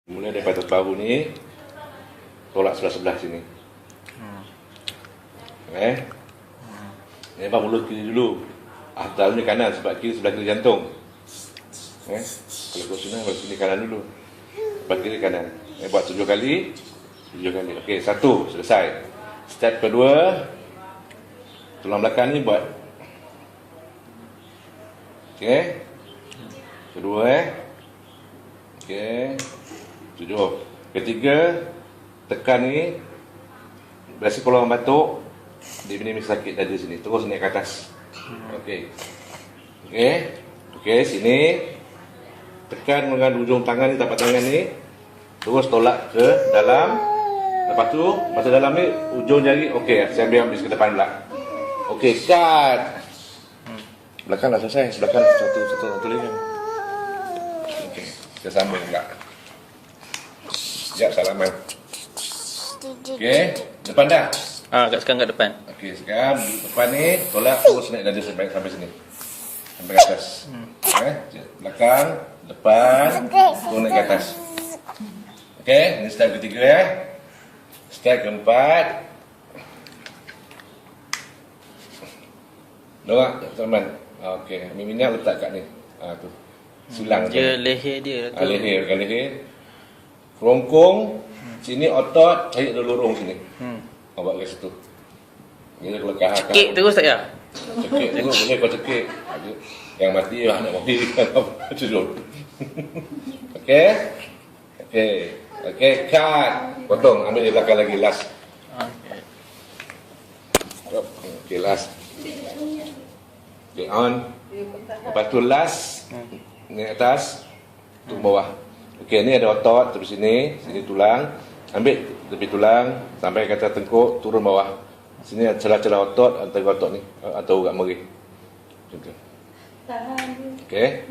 Mulai daripada bahu ni, tolak sebelah-sebelah sini. Okay. Lebar mulut kiri dulu. Asalnya kanan sebab kiri sebelah kiri jantung. Okay. Kalau kau senang, kalau sini kanan dulu. Sebelah kiri kanan. Buat 7 kali. 7 kali. Okey, 1 selesai. Step kedua, tulang belakang ni buat. Okey. Kedua okey. 7. Ketiga, tekan ni. Biasa kalau orang batuk, dia ni sakit dada sini. Terus naik ke atas. Okey. Okey. Okey, sini. Tekan dengan ujung tangan ni, tapak tangan ni. Terus tolak ke dalam. Lepas tu, masa dalam ni, ujung jari. Okey, saya ambil ke depan pula. Okey, cut. Belakang dah selesai. Belakang satu lagi. Okey, kita sambung pula. Sekejap salaman. Okey, depan dah. Kat sekarang kat depan. Okey, sekarang depan ni tolak terus naik dada sampai sini. Sampai ke atas. Belakang, depan, terus naik ke atas. Okey, ini step ketiga ya. Step keempat. Doak, teman. Okey, ambil minyak letak kat ni. Tu. Sulang. Dia leher dia tu. Leher. Kerongkong, sini otot, cari ada lorong sini. Awak ke situ. Dia kalau kahak. Cekik terus tak ya? Cekik terus boleh kau cekik. Yang mati lah nak mati. Cucuk. Okey. Okey, cut. Potong, ambil di belakang lagi last. Okey, last. Okey, on. Lepas tu last. Ni atas. Tu bawah. Okey, ni ada otot terus sini tulang. Ambil tepi tulang sampai ke atas tengkuk, turun bawah. Sini ada celah-celah otot antara otot ni atau urat merih. Okey.